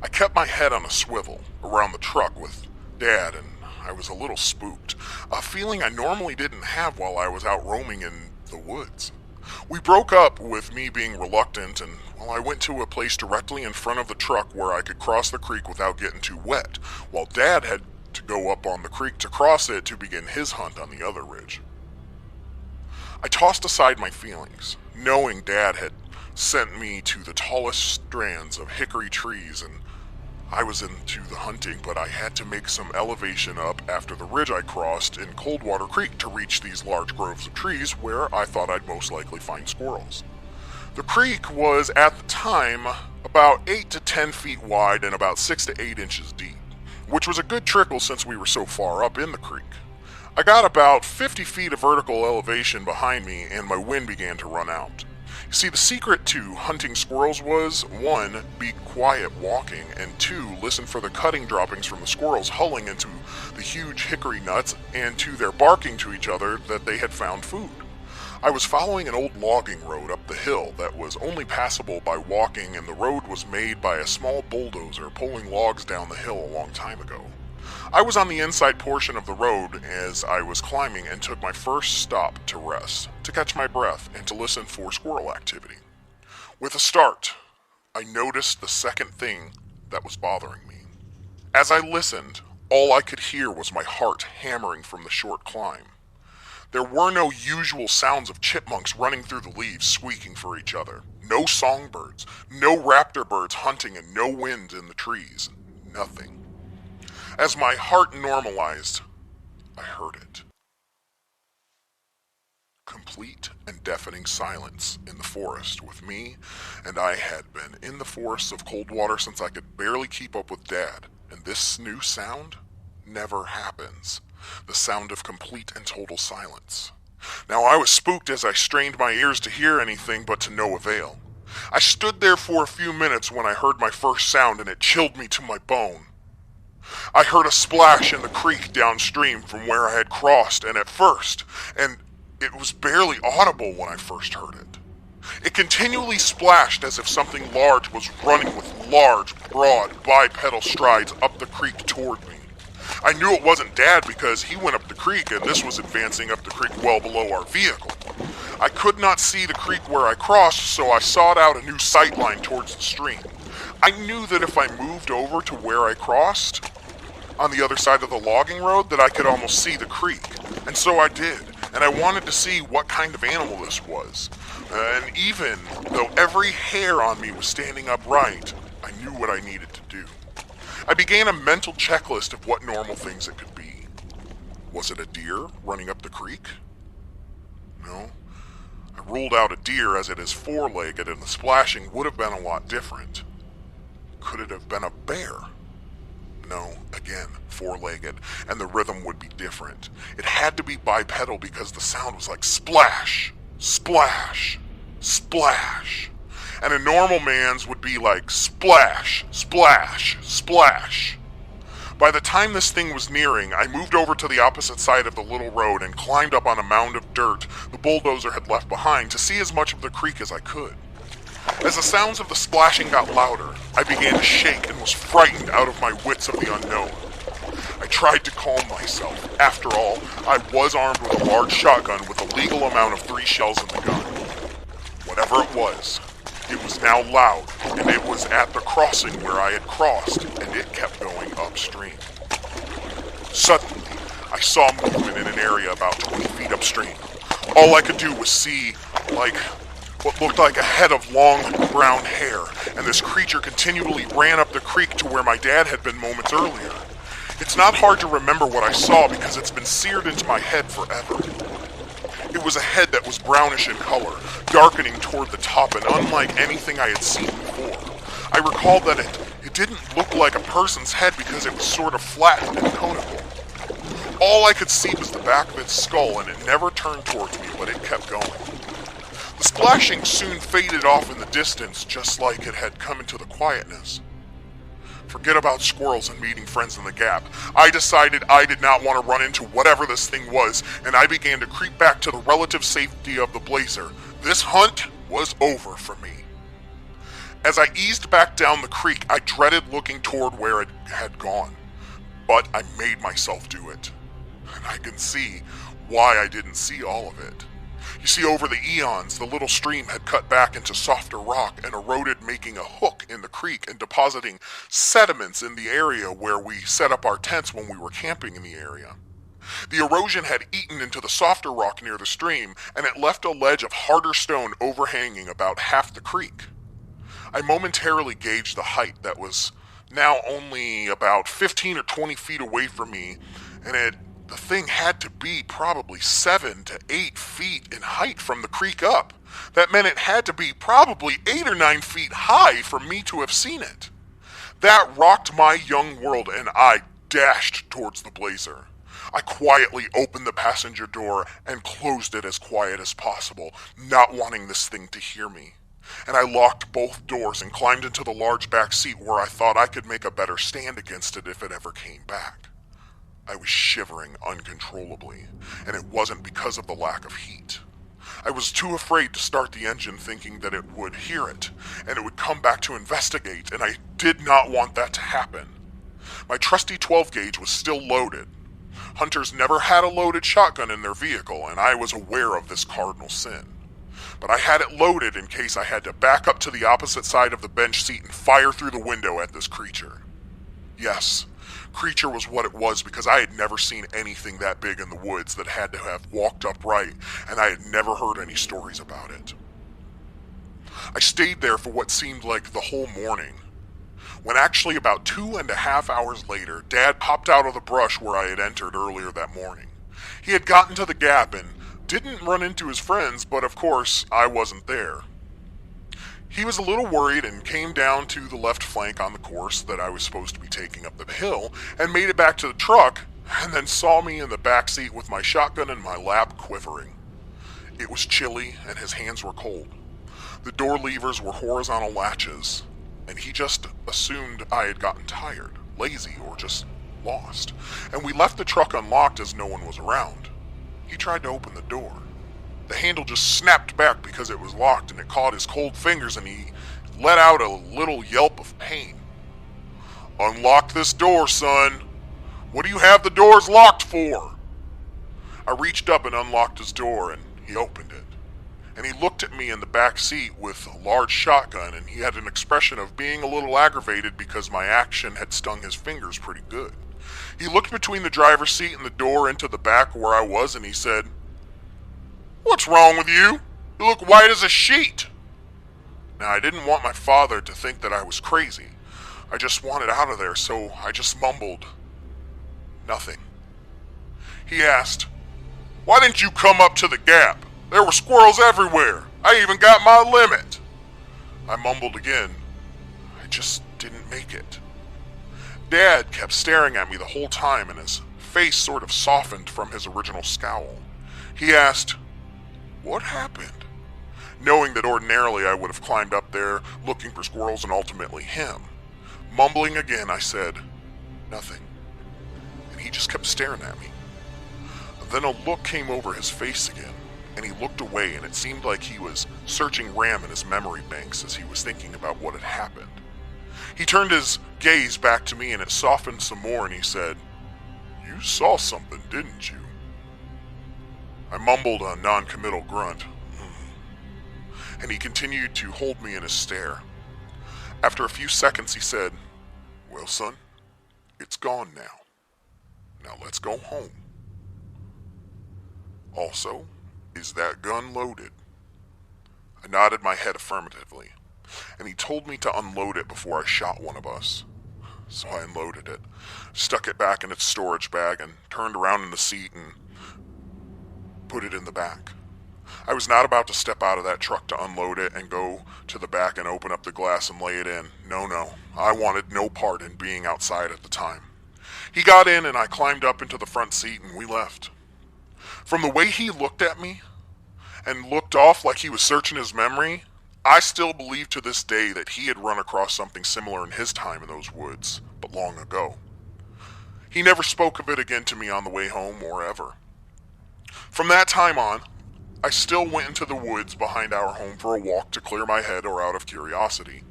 I kept my head on a swivel around the truck with Dad, and I was a little spooked, a feeling I normally didn't have while I was out roaming in the woods. We broke up with me being reluctant, and I went to a place directly in front of the truck where I could cross the creek without getting too wet, while Dad had to go up on the creek to cross it to begin his hunt on the other ridge. I tossed aside my feelings, knowing Dad had sent me to the tallest strands of hickory trees, and I was into the hunting, but I had to make some elevation up after the ridge I crossed in Coldwater Creek to reach these large groves of trees where I thought I'd most likely find squirrels. The creek was, at the time, about 8 to 10 feet wide and about 6 to 8 inches deep, which was a good trickle since we were so far up in the creek. I got about 50 feet of vertical elevation behind me and my wind began to run out. You see, the secret to hunting squirrels was, 1, be quiet walking, and 2, listen for the cutting droppings from the squirrels hulling into the huge hickory nuts and to their barking to each other that they had found food. I was following an old logging road up the hill that was only passable by walking, and the road was made by a small bulldozer pulling logs down the hill a long time ago. I was on the inside portion of the road as I was climbing and took my first stop to rest, to catch my breath, and to listen for squirrel activity. With a start, I noticed the second thing that was bothering me. As I listened, all I could hear was my heart hammering from the short climb. There were no usual sounds of chipmunks running through the leaves squeaking for each other. No songbirds, no raptor birds hunting, and no wind in the trees. Nothing. As my heart normalized, I heard it. Complete and deafening silence in the forest with me, and I had been in the forests of Coldwater since I could barely keep up with Dad, and this new sound never happens. The sound of complete and total silence. Now I was spooked as I strained my ears to hear anything, but to no avail. I stood there for a few minutes when I heard my first sound, and it chilled me to my bone. I heard a splash in the creek downstream from where I had crossed, and it was barely audible when I first heard it. It continually splashed as if something large was running with large, broad, bipedal strides up the creek toward me. I knew it wasn't Dad because he went up the creek and this was advancing up the creek well below our vehicle. I could not see the creek where I crossed, so I sought out a new sight line towards the stream. I knew that if I moved over to where I crossed, on the other side of the logging road, that I could almost see the creek. And so I did, and I wanted to see what kind of animal this was. And even though every hair on me was standing upright, I knew what I needed to do. I began a mental checklist of what normal things it could be. Was it a deer running up the creek? No. I ruled out a deer as it is four-legged and the splashing would have been a lot different. Could it have been a bear? No, again, four-legged, and the rhythm would be different. It had to be bipedal because the sound was like splash, splash, splash. And a normal man's would be like splash, splash, splash. By the time this thing was nearing, I moved over to the opposite side of the little road and climbed up on a mound of dirt the bulldozer had left behind to see as much of the creek as I could. As the sounds of the splashing got louder, I began to shake and was frightened out of my wits of the unknown. I tried to calm myself. After all, I was armed with a large shotgun with a legal amount of 3 shells in the gun. Whatever it was now loud, and it was at the crossing where I had crossed, and it kept going upstream. Suddenly, I saw movement in an area about 20 feet upstream. All I could do was see, what looked like a head of long brown hair, and this creature continually ran up the creek to where my dad had been moments earlier. It's not hard to remember what I saw because it's been seared into my head forever. It was a head that was brownish in color, darkening toward the top and unlike anything I had seen before. I recalled that it didn't look like a person's head because it was sort of flattened and conical. All I could see was the back of its skull, and it never turned towards me, but it kept going. The splashing soon faded off in the distance, just like it had come into the quietness. Forget about squirrels and meeting friends in the gap. I decided I did not want to run into whatever this thing was, and I began to creep back to the relative safety of the blazer. This hunt was over for me. As I eased back down the creek, I dreaded looking toward where it had gone. But I made myself do it. And I can see why I didn't see all of it. You see, over the eons, the little stream had cut back into softer rock and eroded, making a hook in the creek and depositing sediments in the area where we set up our tents when we were camping in the area. The erosion had eaten into the softer rock near the stream, and it left a ledge of harder stone overhanging about half the creek. I momentarily gauged the height that was now only about 15 or 20 feet away from me, and the thing had to be probably 7 to 8 feet in height from the creek up. That meant it had to be probably 8 or 9 feet high for me to have seen it. That rocked my young world, and I dashed towards the blazer. I quietly opened the passenger door and closed it as quiet as possible, not wanting this thing to hear me. And I locked both doors and climbed into the large back seat where I thought I could make a better stand against it if it ever came back. I was shivering uncontrollably, and it wasn't because of the lack of heat. I was too afraid to start the engine, thinking that it would hear it, and it would come back to investigate, and I did not want that to happen. My trusty 12-gauge was still loaded. Hunters never had a loaded shotgun in their vehicle, and I was aware of this cardinal sin. But I had it loaded in case I had to back up to the opposite side of the bench seat and fire through the window at this creature. Yes, creature was what it was because I had never seen anything that big in the woods that had to have walked upright, and I had never heard any stories about it. I stayed there for what seemed like the whole morning, when actually about 2.5 hours later, Dad popped out of the brush where I had entered earlier that morning. He had gotten to the gap and didn't run into his friends, but of course, I wasn't there. He was a little worried and came down to the left flank on the course that I was supposed to be taking up the hill and made it back to the truck, and then saw me in the back seat with my shotgun in my lap quivering. It was chilly and his hands were cold. The door levers were horizontal latches, and he just assumed I had gotten tired, lazy, or just lost, and we left the truck unlocked as no one was around. He tried to open the door. The handle just snapped back because it was locked, and it caught his cold fingers, and he let out a little yelp of pain. "Unlock this door, son. What do you have the doors locked for?" I reached up and unlocked his door, and he opened it. And he looked at me in the back seat with a large shotgun, and he had an expression of being a little aggravated because my action had stung his fingers pretty good. He looked between the driver's seat and the door into the back where I was, and he said, "What's wrong with you? You look white as a sheet." Now, I didn't want my father to think that I was crazy. I just wanted out of there, so I just mumbled, "Nothing." He asked, "Why didn't you come up to the gap? There were squirrels everywhere. I even got my limit." I mumbled again, "I just didn't make it." Dad kept staring at me the whole time, and his face sort of softened from his original scowl. He asked, "What happened?" Knowing that ordinarily I would have climbed up there looking for squirrels and ultimately him. Mumbling again, I said, "Nothing." And he just kept staring at me. Then a look came over his face again, and he looked away, and it seemed like he was searching RAM in his memory banks as he was thinking about what had happened. He turned his gaze back to me, and it softened some more, and he said, "You saw something, didn't you?" I mumbled a non-committal grunt, and he continued to hold me in his stare. After a few seconds, he said, "Well, son, it's gone now. Now let's go home. Also, is that gun loaded?" I nodded my head affirmatively, and he told me to unload it before I shot one of us. So I unloaded it, stuck it back in its storage bag, and turned around in the seat and put it in the back. I was not about to step out of that truck to unload it and go to the back and open up the glass and lay it in. No, I wanted no part in being outside at the time. He got in, and I climbed up into the front seat, and we left. From the way he looked at me and looked off like he was searching his memory, I still believe to this day that he had run across something similar in his time in those woods, but long ago. He never spoke of it again to me on the way home or ever. From that time on, I still went into the woods behind our home for a walk to clear my head or out of curiosity.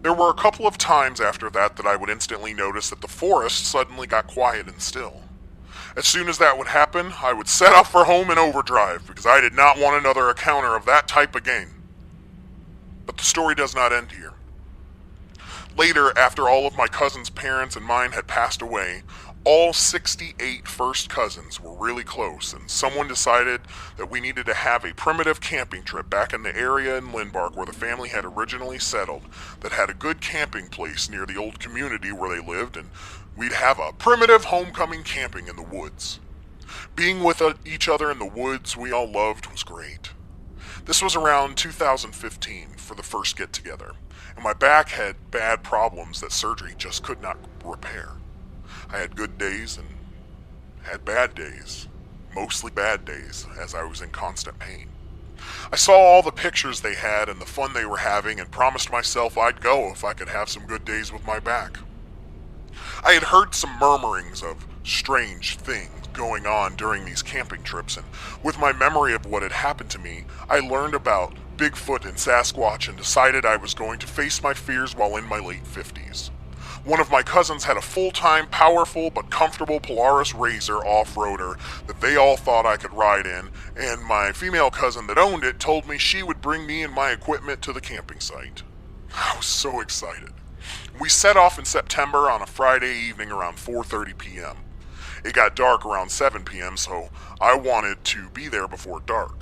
There were a couple of times after that I would instantly notice that the forest suddenly got quiet and still. As soon as that would happen, I would set off for home in overdrive because I did not want another encounter of that type again. But the story does not end here. Later, after all of my cousins' parents and mine had passed away, all 68 first cousins were really close, and someone decided that we needed to have a primitive camping trip back in the area in Lindbark where the family had originally settled that had a good camping place near the old community where they lived, and we'd have a primitive homecoming camping in the woods. Being with each other in the woods we all loved was great. This was around 2015 for the first get-together, and my back had bad problems that surgery just could not repair. I had good days and had bad days, mostly bad days, as I was in constant pain. I saw all the pictures they had and the fun they were having and promised myself I'd go if I could have some good days with my back. I had heard some murmurings of strange things going on during these camping trips, and with my memory of what had happened to me, I learned about Bigfoot and Sasquatch and decided I was going to face my fears while in my late 50s. One of my cousins had a full-time, powerful, but comfortable Polaris RZR off-roader that they all thought I could ride in, and my female cousin that owned it told me she would bring me and my equipment to the camping site. I was so excited. We set off in September on a Friday evening around 4:30 p.m. It got dark around 7 p.m., so I wanted to be there before dark.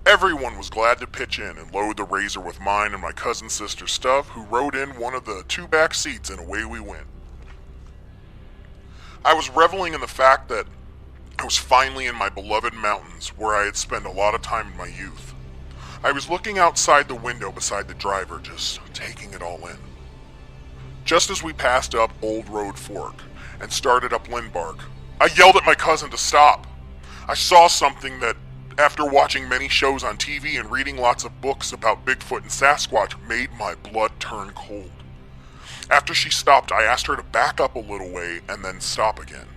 Everyone was glad to pitch in and load the Razor with mine and my cousin's sister's stuff, who rode in one of the 2 back seats, and away we went. I was reveling in the fact that I was finally in my beloved mountains, where I had spent a lot of time in my youth. I was looking outside the window beside the driver, just taking it all in. Just as we passed up Old Road Fork and started up Lindbark, I yelled at my cousin to stop. I saw something that, after watching many shows on TV and reading lots of books about Bigfoot and Sasquatch, made my blood turn cold. After she stopped, I asked her to back up a little way and then stop again.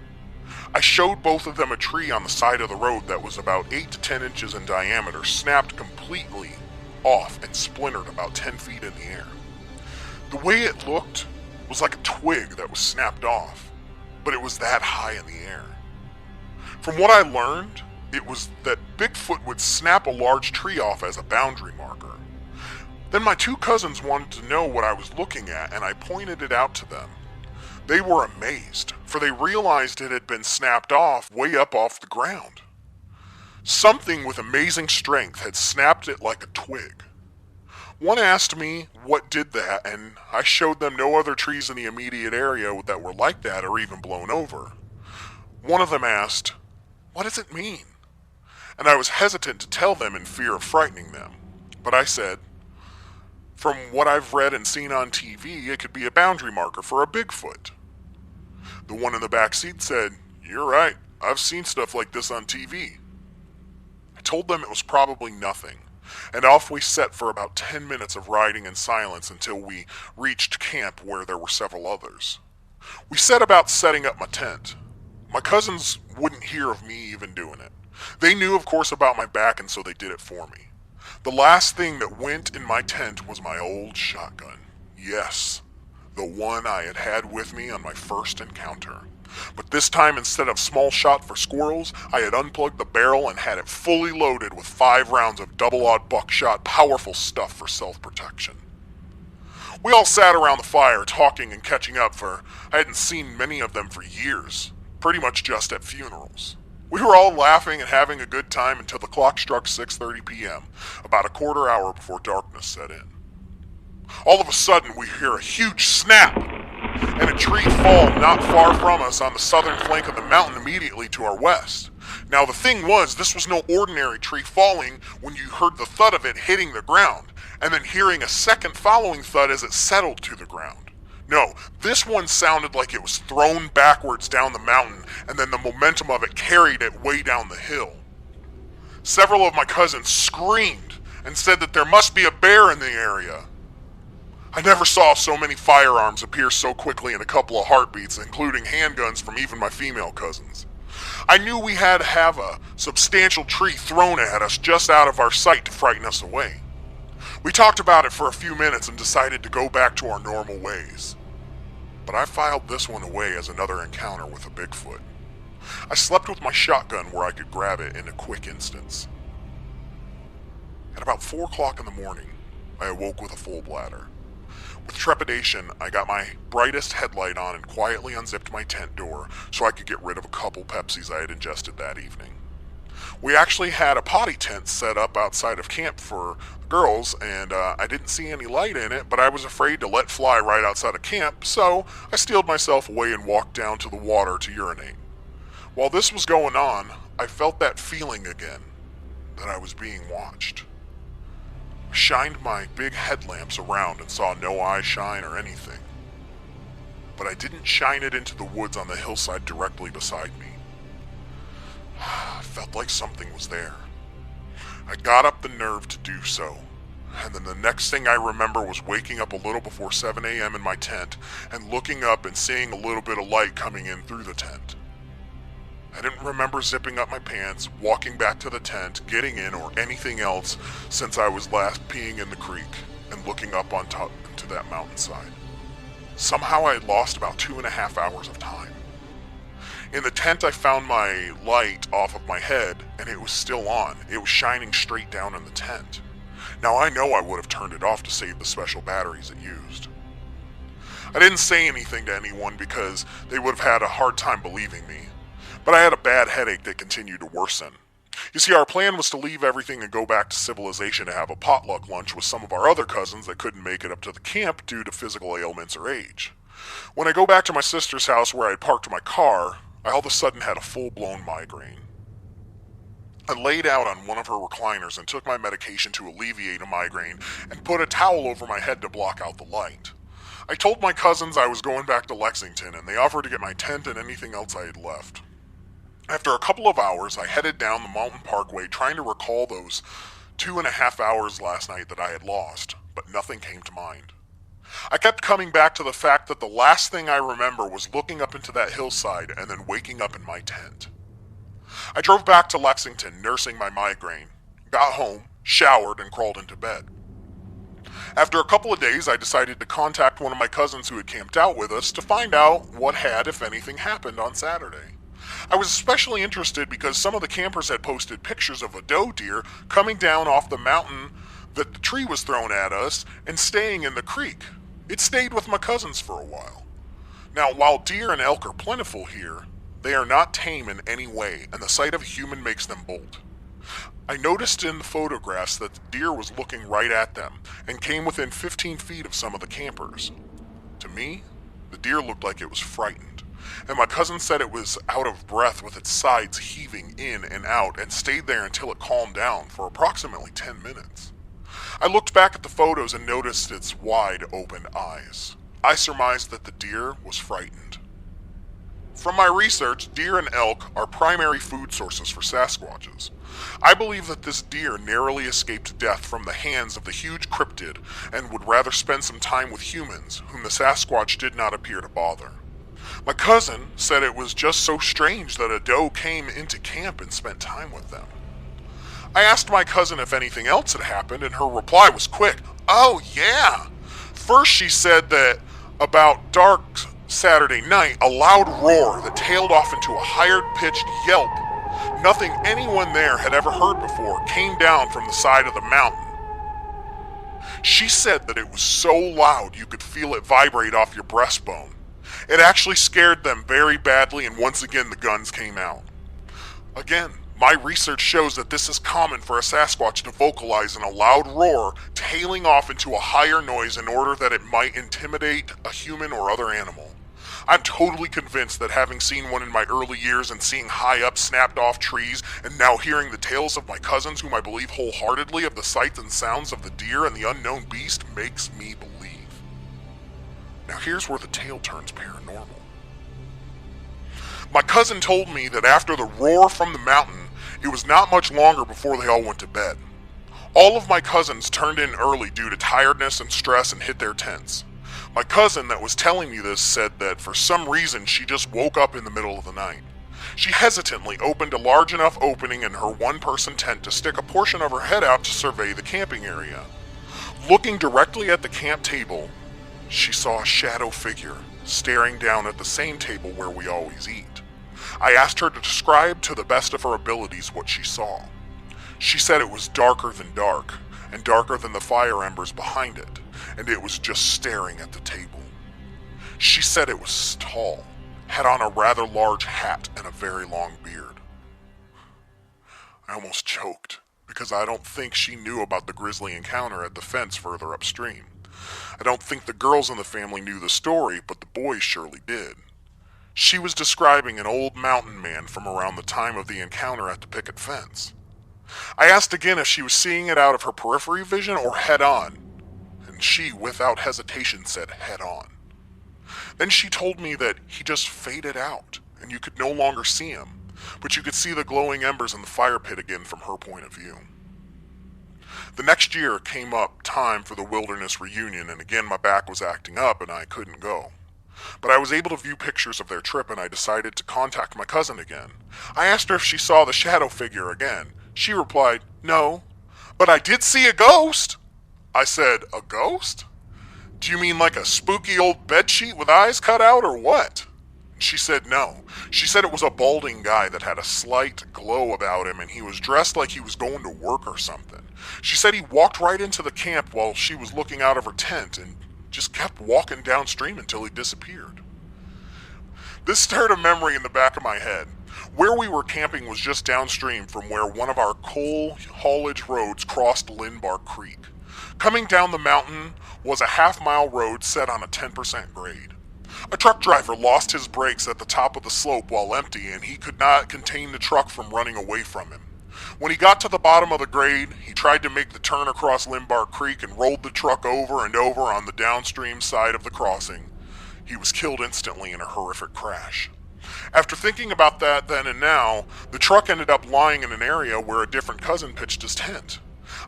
I showed both of them a tree on the side of the road that was about 8 to 10 inches in diameter, snapped completely off and splintered about 10 feet in the air. The way it looked was like a twig that was snapped off, but it was that high in the air. From what I learned, it was that Bigfoot would snap a large tree off as a boundary marker. Then my 2 cousins wanted to know what I was looking at, and I pointed it out to them. They were amazed, for they realized it had been snapped off way up off the ground. Something with amazing strength had snapped it like a twig. One asked me what did that, and I showed them no other trees in the immediate area that were like that or even blown over. One of them asked, "What does it mean?" And I was hesitant to tell them in fear of frightening them. But I said, "From what I've read and seen on TV, it could be a boundary marker for a Bigfoot." The one in the back seat said, "You're right, I've seen stuff like this on TV." I told them it was probably nothing, and off we set for about 10 minutes of riding in silence until we reached camp, where there were several others. We set about setting up my tent. My cousins wouldn't hear of me even doing it. They knew, of course, about my back, and so they did it for me. The last thing that went in my tent was my old shotgun. Yes, the one I had had with me on my first encounter. But this time, instead of small shot for squirrels, I had unplugged the barrel and had it fully loaded with 5 rounds of double-aught buckshot, powerful stuff for self-protection. We all sat around the fire, talking and catching up, for I hadn't seen many of them for years, pretty much just at funerals. We were all laughing and having a good time until the clock struck 6:30 p.m., about a quarter hour before darkness set in. All of a sudden, we hear a huge snap, and a tree fall not far from us on the southern flank of the mountain immediately to our west. Now, the thing was, this was no ordinary tree falling when you heard the thud of it hitting the ground, and then hearing a second following thud as it settled to the ground. No, this one sounded like it was thrown backwards down the mountain, and then the momentum of it carried it way down the hill. Several of my cousins screamed and said that there must be a bear in the area. I never saw so many firearms appear so quickly in a couple of heartbeats, including handguns from even my female cousins. I knew we had to have a substantial tree thrown at us just out of our sight to frighten us away. We talked about it for a few minutes and decided to go back to our normal ways. But I filed this one away as another encounter with a Bigfoot. I slept with my shotgun where I could grab it in a quick instance. At about 4 o'clock in the morning, I awoke with a full bladder. With trepidation, I got my brightest headlight on and quietly unzipped my tent door so I could get rid of a couple Pepsis I had ingested that evening. We actually had a potty tent set up outside of camp for the girls, and I didn't see any light in it, but I was afraid to let fly right outside of camp, so I steeled myself away and walked down to the water to urinate. While this was going on, I felt that feeling again, that I was being watched. I shined my big headlamps around and saw no eye shine or anything, but I didn't shine it into the woods on the hillside directly beside me. I felt like something was there. I got up the nerve to do so, and then the next thing I remember was waking up a little before 7 a.m. in my tent and looking up and seeing a little bit of light coming in through the tent. I didn't remember zipping up my pants, walking back to the tent, getting in, or anything else since I was last peeing in the creek and looking up on top into that mountainside. Somehow I had lost about 2.5 hours of time. In the tent, I found my light off of my head, and it was still on. It was shining straight down in the tent. Now, I know I would have turned it off to save the special batteries it used. I didn't say anything to anyone because they would have had a hard time believing me. But I had a bad headache that continued to worsen. You see, our plan was to leave everything and go back to civilization to have a potluck lunch with some of our other cousins that couldn't make it up to the camp due to physical ailments or age. When I go back to my sister's house where I had parked my car, I all of a sudden had a full-blown migraine. I laid out on one of her recliners and took my medication to alleviate a migraine and put a towel over my head to block out the light. I told my cousins I was going back to Lexington, and they offered to get my tent and anything else I had left. After a couple of hours, I headed down the mountain parkway trying to recall those 2.5 hours last night that I had lost, but nothing came to mind. I kept coming back to the fact that the last thing I remember was looking up into that hillside and then waking up in my tent. I drove back to Lexington, nursing my migraine, got home, showered, and crawled into bed. After a couple of days, I decided to contact one of my cousins who had camped out with us to find out what had, if anything, happened on Saturday. I was especially interested because some of the campers had posted pictures of a doe deer coming down off the mountain that the tree was thrown at us and staying in the creek. It stayed with my cousins for a while. Now, while deer and elk are plentiful here, they are not tame in any way, and the sight of a human makes them bolt. I noticed in the photographs that the deer was looking right at them and came within 15 feet of some of the campers. To me, the deer looked like it was frightened, and my cousin said it was out of breath with its sides heaving in and out and stayed there until it calmed down for approximately 10 minutes. I looked back at the photos and noticed its wide open eyes. I surmised that the deer was frightened. From my research, deer and elk are primary food sources for Sasquatches. I believe that this deer narrowly escaped death from the hands of the huge Cryptid and would rather spend some time with humans, whom the Sasquatch did not appear to bother. My cousin said it was just so strange that a doe came into camp and spent time with them. I asked my cousin if anything else had happened, and her reply was quick. "Oh, yeah." First, she said that about dark Saturday night, a loud roar that tailed off into a higher-pitched yelp, nothing anyone there had ever heard before, came down from the side of the mountain. She said that it was so loud you could feel it vibrate off your breastbone. It actually scared them very badly, and once again the guns came out. Again, my research shows that this is common for a Sasquatch to vocalize in a loud roar, tailing off into a higher noise in order that it might intimidate a human or other animal. I'm totally convinced that having seen one in my early years and seeing high up snapped off trees and now hearing the tales of my cousins whom I believe wholeheartedly of the sights and sounds of the deer and the unknown beast makes me believe. Now here's where the tale turns paranormal. My cousin told me that after the roar from the mountain, it was not much longer before they all went to bed. All of my cousins turned in early due to tiredness and stress and hit their tents. My cousin that was telling me this said that for some reason she just woke up in the middle of the night. She hesitantly opened a large enough opening in her one-person tent to stick a portion of her head out to survey the camping area. Looking directly at the camp table, she saw a shadow figure staring down at the same table where we always eat. I asked her to describe to the best of her abilities what she saw. She said it was darker than dark, and darker than the fire embers behind it, and it was just staring at the table. She said it was tall, had on a rather large hat and a very long beard. I almost choked, because I don't think she knew about the grisly encounter at the fence further upstream. I don't think the girls in the family knew the story, but the boys surely did. She was describing an old mountain man from around the time of the encounter at the picket fence. I asked again if she was seeing it out of her periphery vision or head-on, and she, without hesitation, said head-on. Then she told me that he just faded out, and you could no longer see him, but you could see the glowing embers in the fire pit again from her point of view. The next year came up time for the wilderness reunion, and again my back was acting up and I couldn't go. But I was able to view pictures of their trip, and I decided to contact my cousin again. I asked her if she saw the shadow figure again. She replied, "No, but I did see a ghost." I said, "A ghost? Do you mean like a spooky old bedsheet with eyes cut out, or what?" She said no. She said it was a balding guy that had a slight glow about him, and he was dressed like he was going to work or something. She said he walked right into the camp while she was looking out of her tent, and just kept walking downstream until he disappeared. This stirred a memory in the back of my head. Where we were camping was just downstream from where one of our coal haulage roads crossed Lindbark Creek. Coming down the mountain was a half-mile road set on a 10% grade. A truck driver lost his brakes at the top of the slope while empty, and he could not contain the truck from running away from him. When he got to the bottom of the grade, he tried to make the turn across Lindbark Creek and rolled the truck over and over on the downstream side of the crossing. He was killed instantly in a horrific crash. After thinking about that then and now, the truck ended up lying in an area where a different cousin pitched his tent.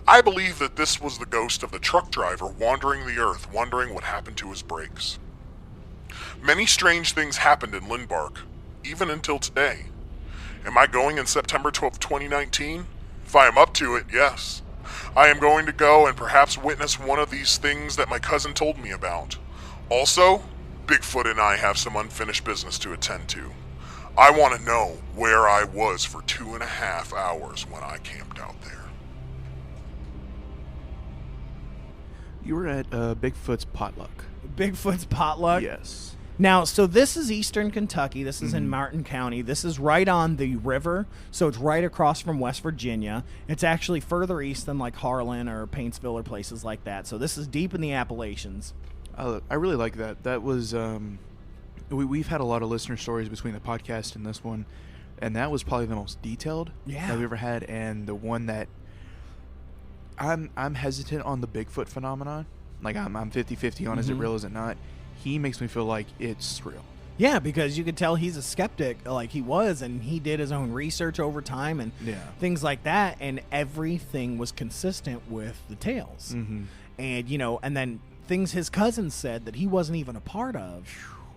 I believe that this was the ghost of the truck driver wandering the earth, wondering what happened to his brakes. Many strange things happened in Lindbark, even until today. Am I going in September 12, 2019? If I am up to it, yes. I am going to go and perhaps witness one of these things that my cousin told me about. Also, Bigfoot and I have some unfinished business to attend to. I want to know where I was for 2.5 hours when I camped out there. You were at Bigfoot's potluck. Bigfoot's potluck? Yes. Now, so this is eastern Kentucky. This is in Martin County. This is right on the river, so it's right across from West Virginia. It's actually further east than like Harlan or Paintsville or places like that. So this is deep in the Appalachians. I really like that. That was we've had a lot of listener stories between the podcast and this one, and that was probably the most detailed that we ever had, and the one that I'm hesitant on the Bigfoot phenomenon. Like I'm 50-50 on is it real, is it not? He makes me feel like it's real. Yeah, because you could tell he's a skeptic, like he was, and he did his own research over time and things like that, and everything was consistent with the tales. And, you know, and then things his cousin said that he wasn't even a part of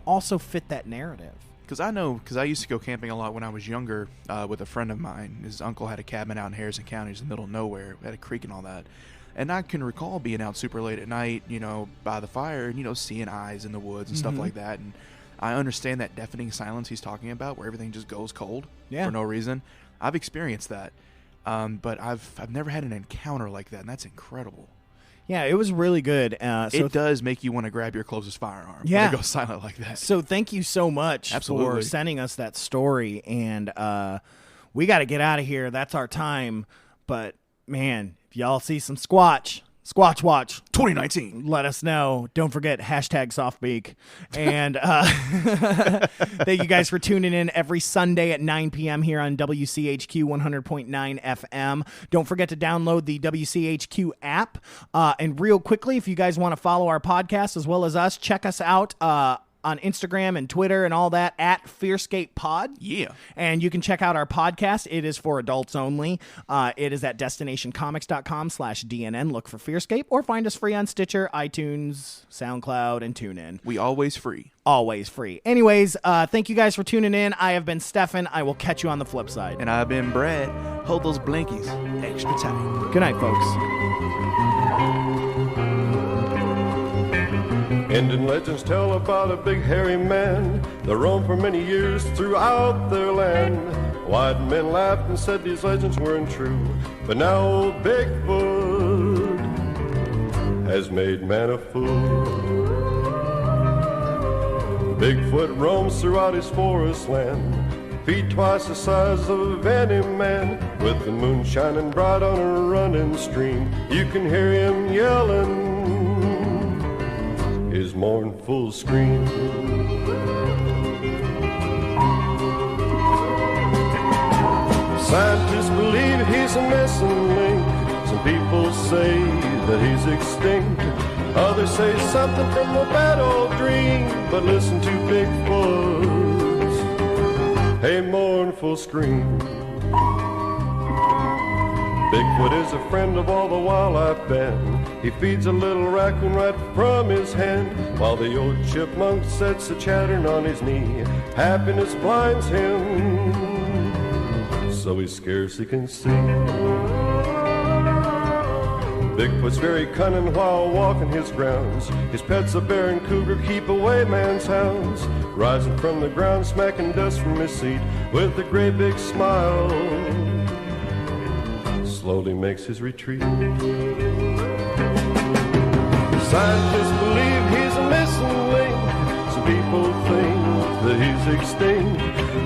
also fit that narrative. Because I used to go camping a lot when I was younger with a friend of mine. His uncle had a cabin out in Harrison County, in the middle of nowhere, had a creek and all that. And I can recall being out super late at night, you know, by the fire and, you know, seeing eyes in the woods and stuff like that. And I understand that deafening silence he's talking about where everything just goes cold for no reason. I've experienced that. But I've never had an encounter like that, and that's incredible. Yeah, it was really good. It does make you want to grab your closest firearm when it goes silent like that. So thank you so much for sending us that story. And we got to get out of here. That's our time. But, man, if y'all see some Squatch Watch 2019, let us know. Don't forget #softbeak. And thank you guys for tuning in every Sunday at 9 p.m. here on WCHQ 100.9 FM. Don't forget to download the WCHQ app. And real quickly, if you guys want to follow our podcast as well as us, check us out on Instagram and Twitter and all that at FearScape Pod. Yeah. And you can check out our podcast. It is for adults only. It is at destinationcomics.com/DNN. Look for FearScape or find us free on Stitcher, iTunes, SoundCloud, and TuneIn. We always free. Always free. Anyways, thank you guys for tuning in. I have been Stefan. I will catch you on the flip side. And I've been Brad. Hold those blinkies extra tight. Good night, folks. Indian legends tell about a big hairy man that roamed for many years throughout their land. White men laughed and said these legends weren't true, but now old Bigfoot has made man a fool. Bigfoot roams throughout his forest land, feet twice the size of any man. With the moon shining bright on a running stream, you can hear him yelling his mournful scream. Scientists believe he's a missing link. Some people say that he's extinct. Others say something from a bad old dream. But listen to Bigfoot's a mournful scream. Bigfoot is a friend of all the wildlife band. He feeds a little raccoon right from his hand, while the old chipmunk sets a chattering on his knee. Happiness blinds him, so he scarcely can see. Bigfoot's very cunning while walking his grounds. His pets a bear and cougar keep away man's hounds. Rising from the ground, smacking dust from his seat, with a great big smile, slowly makes his retreat. Scientists believe he that he's extinct.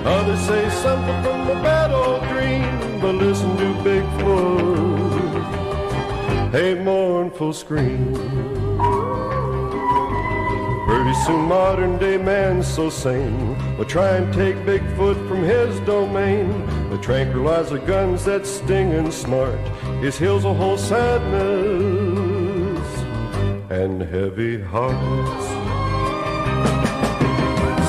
Others say something from a bad old dream, but listen to Bigfoot, a mournful scream. Pretty soon modern day man's so sane will try and take Bigfoot from his domain. The tranquilizer guns that sting and smart, his heels will hold sadness and heavy hearts.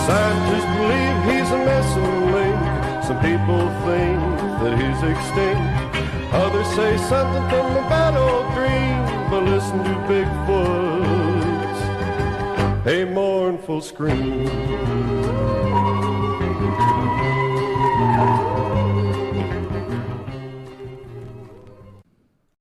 Scientists believe he's a missing link. Some people think that he's extinct. Others say something from a bad old dream, but listen to Bigfoot, a mournful scream.